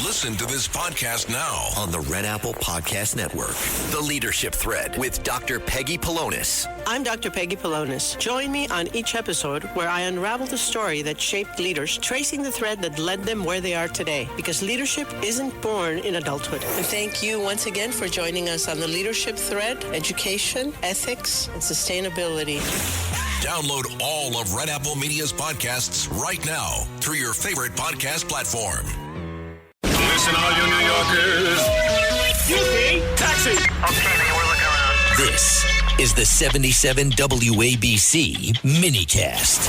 Listen to this podcast now on the Red Apple Podcast Network. The Leadership Thread with Dr. Peggy Polonis. I'm Dr. Peggy Polonis. Join me on each episode where I unravel the story that shaped leaders, tracing the thread that led them where they are today. Because leadership isn't born in adulthood. And thank you once again for joining us on the Leadership Thread, education, ethics, and sustainability. Download all of Red Apple Media's podcasts right now through your favorite podcast platform. Listen, all you New Yorkers. Excuse me. Taxi. Okay, we're looking around. This is the 77 WABC minicast.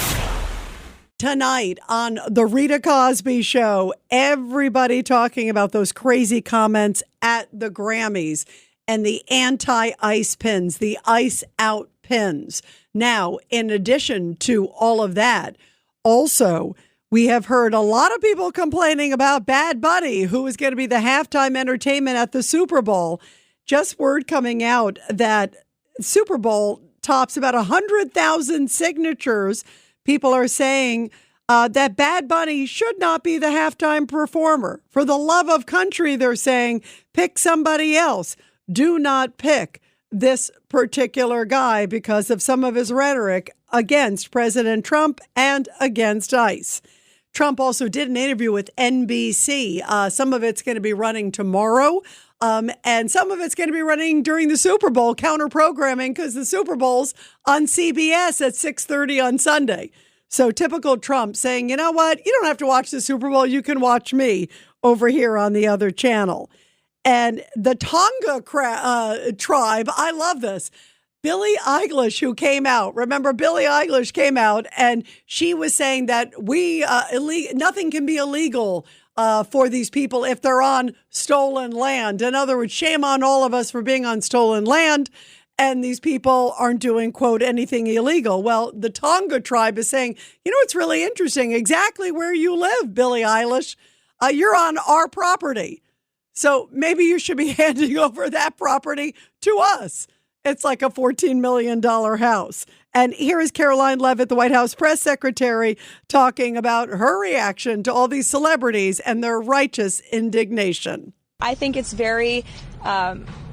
Tonight on the Rita Cosby Show, everybody talking about those crazy comments at the Grammys and the anti-ice pins, the ice out pins. Now, in addition to all of that, also, we have heard a lot of people complaining about Bad Bunny, who is going to be the halftime entertainment at the Super Bowl. Just word coming out that Super Bowl tops about 100,000 signatures. People are saying that Bad Bunny should not be the halftime performer. For the love of country, they're saying, pick somebody else. Do not pick this particular guy because of some of his rhetoric against President Trump and against ICE. Trump also did an interview with NBC. Some of it's going to be running tomorrow, and some of it's going to be running during the Super Bowl, counter-programming, because the Super Bowl's on CBS at 6:30 on Sunday. So typical Trump saying, you know what, you don't have to watch the Super Bowl. You can watch me over here on the other channel. And the Tonga tribe, I love this. Billie Eilish, who came out, remember Billie Eilish came out and she was saying that nothing can be illegal for these people if they're on stolen land. In other words, shame on all of us for being on stolen land. And these people aren't doing, quote, anything illegal. Well, the Tonga tribe is saying, you know, it's really interesting. Exactly where you live, Billie Eilish. You're on our property. So maybe you should be handing over that property to us. It's like a $14 million house. And here is Caroline Leavitt, the White House press secretary, talking about her reaction to all these celebrities and their righteous indignation. I think it's very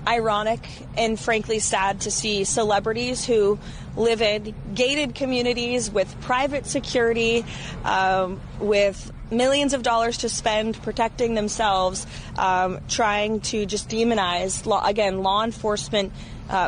ironic and frankly sad to see celebrities who live in gated communities with private security, with millions of dollars to spend protecting themselves, trying to just demonize, law enforcement,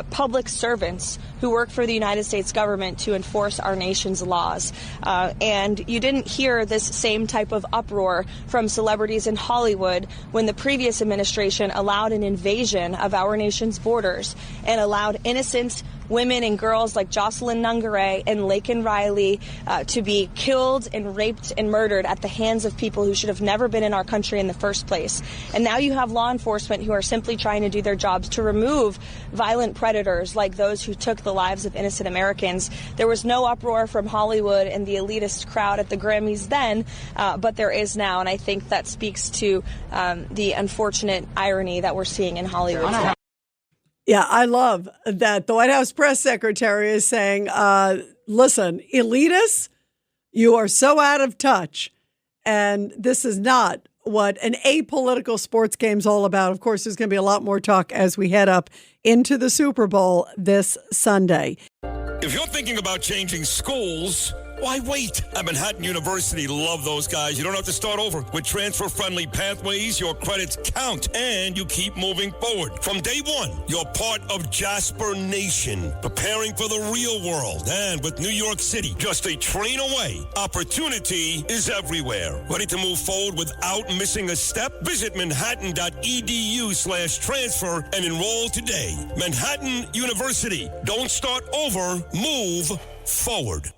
public servants who work for the United States government to enforce our nation's laws. And you didn't hear this same type of uproar from celebrities in Hollywood when the previous administration allowed an invasion of our nation's borders and allowed innocent women and girls like Jocelyn Nungaray and Laken Riley to be killed and raped and murdered at the hands of people who should have never been in our country in the first place. And now you have law enforcement who are simply trying to do their jobs to remove violent predators like those who took the lives of innocent Americans. There was no uproar from Hollywood and the elitist crowd at the Grammys then, but there is now. And I think that speaks to the unfortunate irony that we're seeing in Hollywood today. Yeah, I love that the White House press secretary is saying, listen, elitists, you are so out of touch. And this is not what an apolitical sports game's all about. Of course, there's going to be a lot more talk as we head up into the Super Bowl this Sunday. If you're thinking about changing schools, why wait? At Manhattan University, love those guys. You don't have to start over. With transfer-friendly pathways, your credits count, and you keep moving forward. From day one, you're part of Jasper Nation, preparing for the real world. And with New York City just a train away, opportunity is everywhere. Ready to move forward without missing a step? Visit manhattan.edu/transfer and enroll today. Manhattan University. Don't start over, move forward.